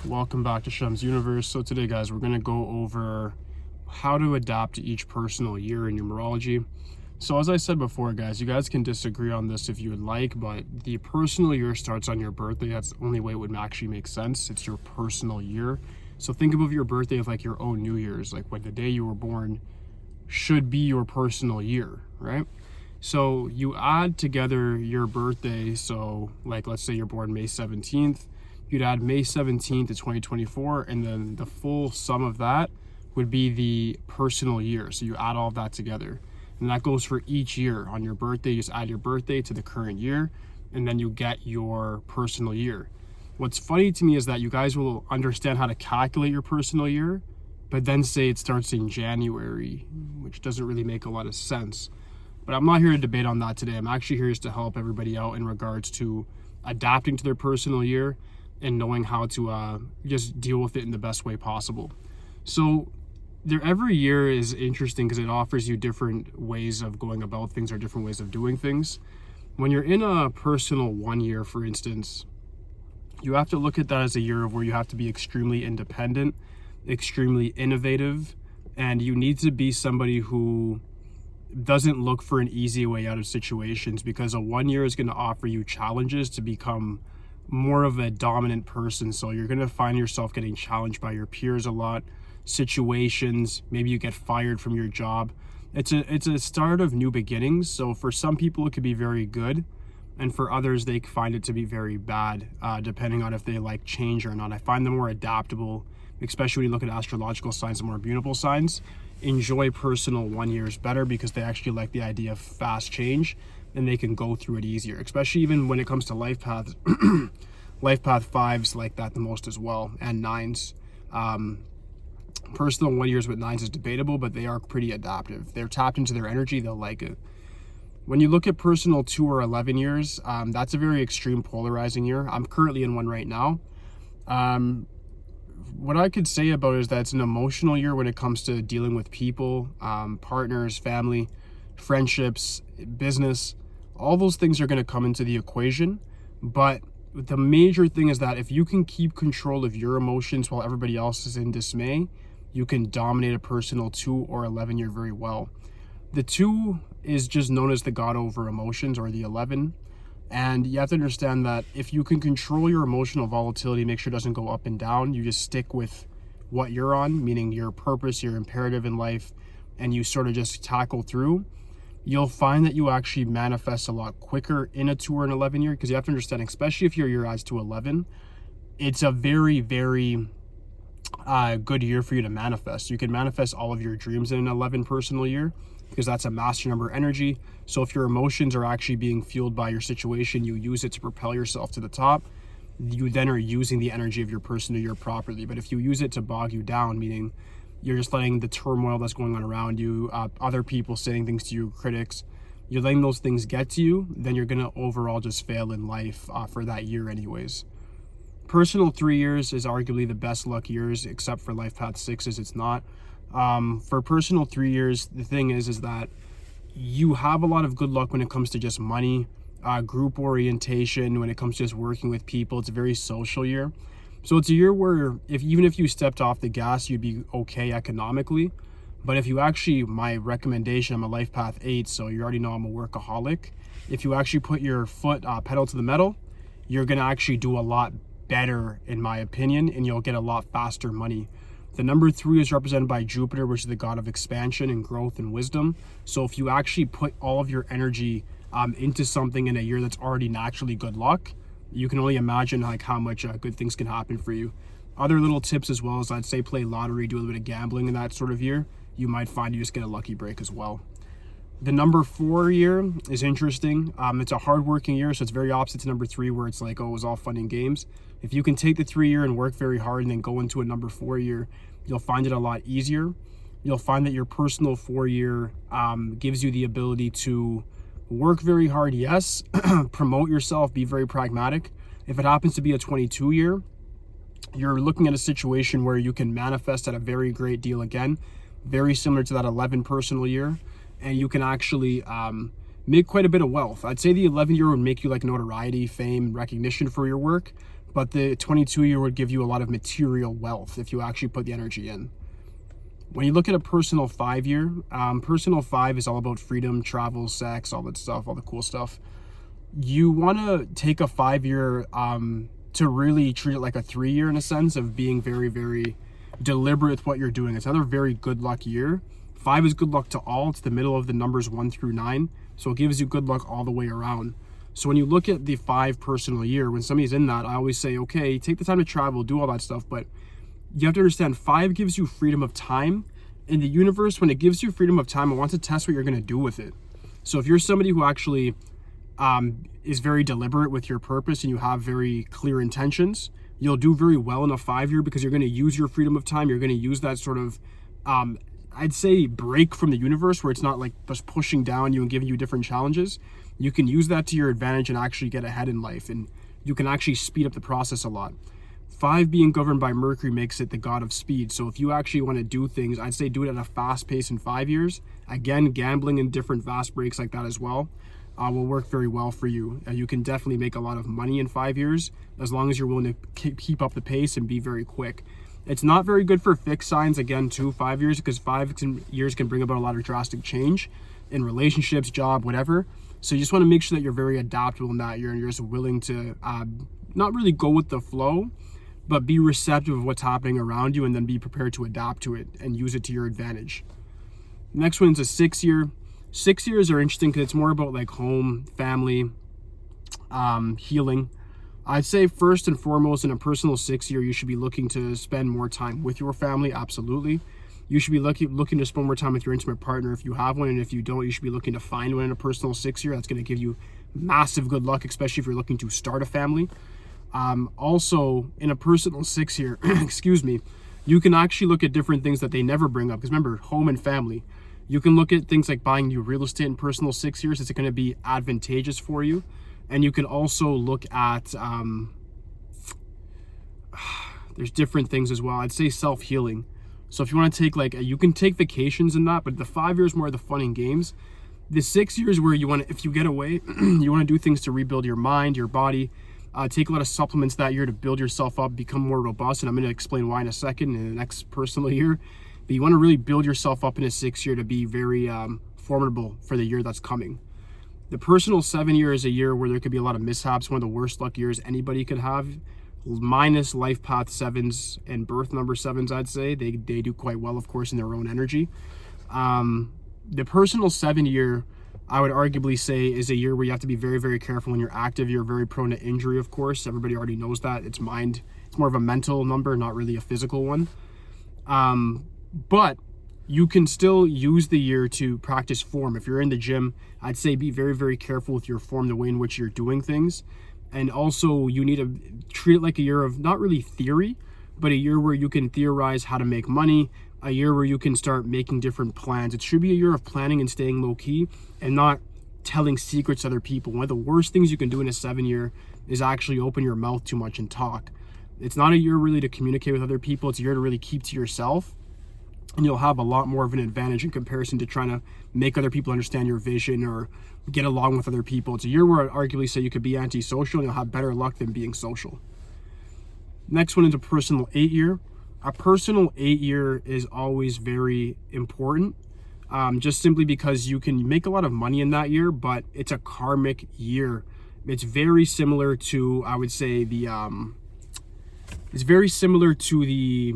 Welcome back to Shem's Universe. So today, guys, we're going to go over how to adapt to each personal year in numerology. So as I said before, guys, you guys can disagree on this if you would like, but the personal year starts on your birthday. That's the only way it would actually make sense. It's your personal year. So think of your birthday as like your own New Year's, like when the day you were born should be your personal year, right? So you add together your birthday. So like, let's say you're born May 17th. You'd add May 17th to 2024, and then the full sum of that would be the personal year. So you add all of that together. And that goes for each year. On your birthday, you just add your birthday to the current year, and then you get your personal year. What's funny to me is that you guys will understand how to calculate your personal year, but then say it starts in January, which doesn't really make a lot of sense. But I'm not here to debate on that today. I'm actually here just to help everybody out in regards to adapting to their personal year and knowing how to just deal with it in the best way possible. So every year is interesting because it offers you different ways of going about things or different ways of doing things. When you're in a personal 1 year, for instance, you have to look at that as a year of where you have to be extremely independent, extremely innovative, and you need to be somebody who doesn't look for an easy way out of situations, because a 1 year is going to offer you challenges to become more of a dominant person. So you're going to find yourself getting challenged by your peers a lot, situations, maybe you get fired from your job. It's a start of new beginnings. So for some people it could be very good, and for others they find it to be very bad, depending on if they like change or not. I find them more adaptable, especially when you look at astrological signs and more mutable signs. Enjoy personal 1 years better because they actually like the idea of fast change, and they can go through it easier, especially even when it comes to life paths. Life path 5s like that the most as well, and 9s. Personal 1 years with 9s is debatable, but they are pretty adaptive. They're tapped into their energy, they'll like it. When you look at personal 2 or 11 years, that's a very extreme polarizing year. I'm currently in one right now. What I could say about it is that it's an emotional year when it comes to dealing with people, partners, family, friendships, business. All those things are going to come into the equation. But the major thing is that if you can keep control of your emotions while everybody else is in dismay, you can dominate a personal 2 or 11 year very well. The 2 is just known as the god over emotions, or the 11. And you have to understand that if you can control your emotional volatility, make sure it doesn't go up and down, you just stick with what you're on, meaning your purpose, your imperative in life, and you sort of just tackle through, you'll find that you actually manifest a lot quicker in a 2 or an 11 year, because you have to understand, especially if your year adds to 11, it's a very, very good year for you to manifest. You can manifest all of your dreams in an 11 personal year, because that's a master number energy. So if your emotions are actually being fueled by your situation, you use it to propel yourself to the top. You then are using the energy of your personal year properly. But if you use it to bog you down, meaning you're just letting the turmoil that's going on around you, other people saying things to you, critics, you're letting those things get to you, then you're going to overall just fail in life for that year anyways. Personal 3 years is arguably the best luck years, except for life path 6s, it's not. For personal 3 years, the thing is that you have a lot of good luck when it comes to just money, group orientation, when it comes to just working with people. It's a very social year. So it's a year where even if you stepped off the gas, you'd be okay economically. But if you actually, my recommendation, I'm a life path 8, so you already know I'm a workaholic. If you actually put your foot pedal to the metal, you're going to actually do a lot better, in my opinion, and you'll get a lot faster money. The number 3 is represented by Jupiter, which is the god of expansion and growth and wisdom. So if you actually put all of your energy into something in a year that's already naturally good luck, you can only imagine like how much good things can happen for you. Other little tips as well is, I'd say play lottery, do a little bit of gambling in that sort of year. You might find you just get a lucky break as well. The number 4 year is interesting. It's a hardworking year, so it's very opposite to number 3, where it's like, oh, it was all fun and games. If you can take the 3 year and work very hard and then go into a number 4 year, you'll find it a lot easier. You'll find that your personal 4 year gives you the ability to work very hard, yes, promote yourself, be very pragmatic. If it happens to be a 22 year, you're looking at a situation where you can manifest at a very great deal again, very similar to that 11 personal year, and you can actually make quite a bit of wealth. I'd say the 11 year would make you like notoriety, fame, recognition for your work, but the 22 year would give you a lot of material wealth if you actually put the energy in. When you look at a personal 5 year, personal 5 is all about freedom, travel, sex, all that stuff, all the cool stuff. You want to take a 5 year to really treat it like a 3 year, in a sense of being very, very deliberate with what you're doing. It's another very good luck year. 5 is good luck to all. It's the middle of the numbers 1 through 9. So it gives you good luck all the way around. So when you look at the 5 personal year, when somebody's in that, I always say, okay, take the time to travel, do all that stuff. But you have to understand 5 gives you freedom of time. In the universe, when it gives you freedom of time, it wants to test what you're going to do with it. So if you're somebody who actually is very deliberate with your purpose and you have very clear intentions, you'll do very well in a 5 year because you're going to use your freedom of time. You're going to use that sort of, I'd say, break from the universe where it's not like just pushing down you and giving you different challenges. You can use that to your advantage and actually get ahead in life, and you can actually speed up the process a lot. 5 being governed by Mercury makes it the god of speed. So if you actually want to do things, I'd say do it at a fast pace in 5 years. Again, gambling and different fast breaks like that as well will work very well for you. You can definitely make a lot of money in 5 years as long as you're willing to keep up the pace and be very quick. It's not very good for fixed signs, again, too, 5 years, because 5 years can bring about a lot of drastic change in relationships, job, whatever. So you just want to make sure that you're very adaptable in that year and you're just willing to not really go with the flow, but be receptive of what's happening around you and then be prepared to adapt to it and use it to your advantage. Next one's a 6 year. 6 years are interesting because it's more about like home, family, healing. I'd say first and foremost, in a personal 6 year, you should be looking to spend more time with your family. Absolutely. You should be looking to spend more time with your intimate partner if you have one. And if you don't, you should be looking to find one in a personal 6 year. That's going to give you massive good luck, especially if you're looking to start a family. Also, in a personal 6 year, excuse me, you can actually look at different things that they never bring up. Because remember, home and family. You can look at things like buying new real estate in personal 6 years. It's going to be advantageous for you. And you can also look at, there's different things as well. I'd say self-healing. So if you want to take you can take vacations in that, but the 5 years more the fun and games. The 6 years where you want to, if you get away, you want to do things to rebuild your mind, your body, take a lot of supplements that year to build yourself up, become more robust. And I'm going to explain why in a second in the next personal year. But you want to really build yourself up in a 6 year to be very formidable for the year that's coming. The personal 7 year is a year where there could be a lot of mishaps, one of the worst luck years anybody could have, minus life path 7s and birth number 7s, I'd say. They do quite well, of course, in their own energy. The personal 7 year, I would arguably say, is a year where you have to be very, very careful when you're active. You're very prone to injury, of course. Everybody already knows that. It's more of a mental number, not really a physical one. But you can still use the year to practice form. If you're in the gym, I'd say be very, very careful with your form, the way in which you're doing things. And also you need to treat it like a year of not really theory, but a year where you can theorize how to make money, a year where you can start making different plans. It should be a year of planning and staying low key and not telling secrets to other people. One of the worst things you can do in a 7 year is actually open your mouth too much and talk. It's not a year really to communicate with other people. It's a year to really keep to yourself. And you'll have a lot more of an advantage in comparison to trying to make other people understand your vision or get along with other people. It's a year where I'd arguably say you could be antisocial and you'll have better luck than being social. Next one is a personal 8 year. A personal 8 year is always very important, just simply because you can make a lot of money in that year, but it's a karmic year. It's very similar to, I would say, it's very similar to the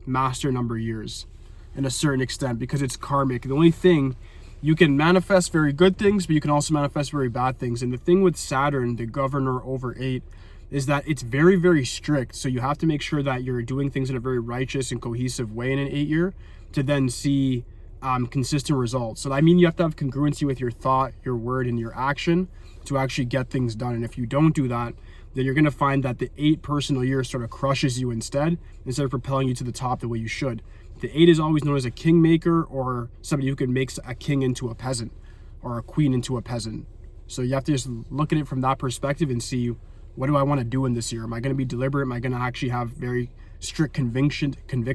master number years in a certain extent because it's karmic. The only thing, you can manifest very good things, but you can also manifest very bad things. And the thing with Saturn, the governor over 8, is that it's very, very strict. So you have to make sure that you're doing things in a very righteous and cohesive way in an 8 year to then see consistent results. So I mean, you have to have congruency with your thought, your word, and your action to actually get things done. And if you don't do that, then you're going to find that the 8 personal year sort of crushes you instead of propelling you to the top the way you should. The 8 is always known as a kingmaker, or somebody who can make a king into a peasant or a queen into a peasant. So you have to just look at it from that perspective and see, what do I want to do in this year? Am I going to be deliberate? Am I going to actually have very strict convictions, and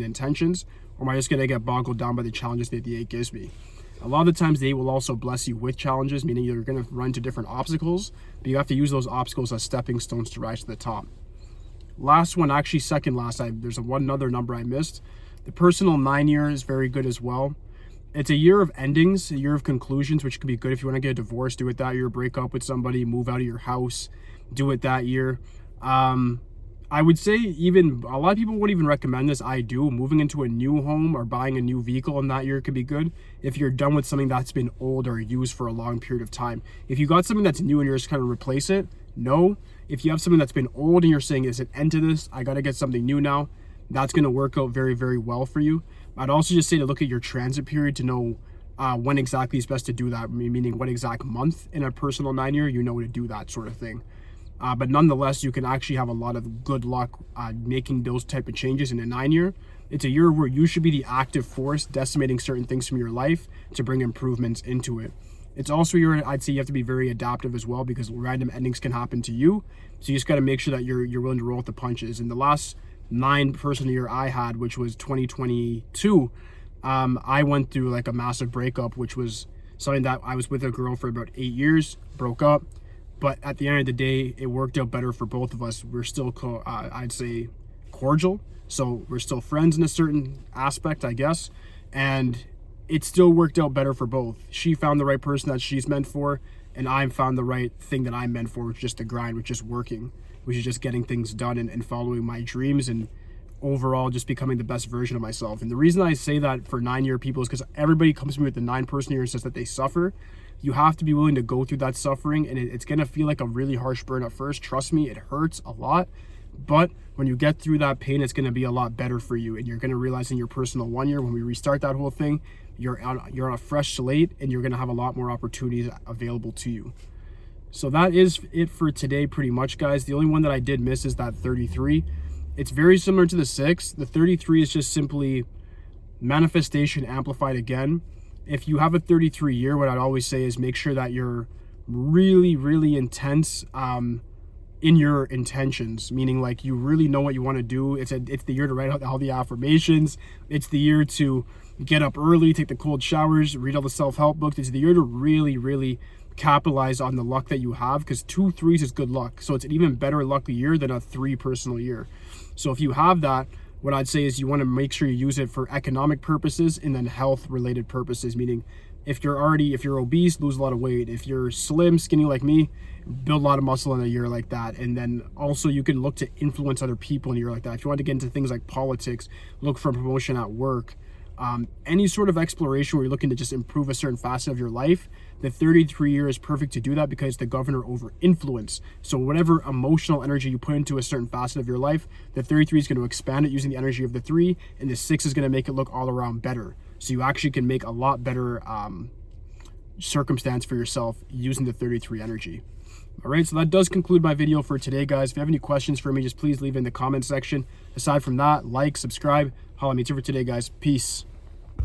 intentions? Or am I just going to get boggled down by the challenges that the 8 gives me? A lot of the times they will also bless you with challenges, meaning you're going to run into different obstacles, but you have to use those obstacles as stepping stones to rise to the top. Last one, actually second last, there's one other number I missed. The personal 9-year is very good as well. It's a year of endings, a year of conclusions, which can be good if you want to get a divorce, do it that year, break up with somebody, move out of your house, do it that year. I would say even a lot of people wouldn't even recommend this. I do. Moving into a new home or buying a new vehicle in that year could be good if you're done with something that's been old or used for a long period of time. If you got something that's new and you're just kind of replace it, no. If you have something that's been old and you're saying, is it end to this? I got to get something new now. That's going to work out very, very well for you. I'd also just say to look at your transit period to know when exactly is best to do that, meaning what exact month in a personal 9-year you know to do that sort of thing. But nonetheless, you can actually have a lot of good luck making those type of changes in a 9-year. It's a year where you should be the active force decimating certain things from your life to bring improvements into it. It's also a year I'd say you have to be very adaptive as well, because random endings can happen to you. So you just got to make sure that you're willing to roll with the punches. In the last 9 personal year I had, which was 2022, I went through like a massive breakup, which was something that I was with a girl for about 8 years, broke up. But at the end of the day, it worked out better for both of us. We're still, I'd say, cordial. So we're still friends in a certain aspect, I guess. And it still worked out better for both. She found the right person that she's meant for, and I found the right thing that I'm meant for, which is just the grind, which is working, which is just getting things done and following my dreams and overall just becoming the best version of myself. And the reason I say that for 9-year people is because everybody comes to me with the 9 person year and says that they suffer. You have to be willing to go through that suffering, and it's going to feel like a really harsh burn at first. Trust me, it hurts a lot. But when you get through that pain, it's going to be a lot better for you. And you're going to realize in your personal 1 year, when we restart that whole thing, you're on a fresh slate, and you're going to have a lot more opportunities available to you. So that is it for today pretty much, guys. The only one that I did miss is that 33. It's very similar to the 6. The 33 is just simply manifestation amplified again. If you have a 33 year, what I'd always say is make sure that you're really, really intense in your intentions, meaning like you really know what you want to do. It's the year to write out all the affirmations. It's the year to get up early, take the cold showers, read all the self-help books. It's the year to really, really capitalize on the luck that you have, because 2 3s is good luck. So it's an even better lucky year than a 3 personal year. So if you have that, what I'd say is you want to make sure you use it for economic purposes and then health related purposes, meaning if you're obese, lose a lot of weight. If you're slim, skinny like me, build a lot of muscle in a year like that. And then also you can look to influence other people in a year like that. If you want to get into things like politics, look for promotion at work, any sort of exploration where you're looking to just improve a certain facet of your life, the 33 year is perfect to do that, because it's the governor over influence. So whatever emotional energy you put into a certain facet of your life, the 33 is going to expand it using the energy of the 3, and the 6 is going to make it look all around better. So you actually can make a lot better circumstance for yourself using the 33 energy. All right, so that does conclude my video for today, guys. If you have any questions for me, just please leave in the comment section. Aside from that, like, subscribe, holla at me. It's it for today, guys. Peace.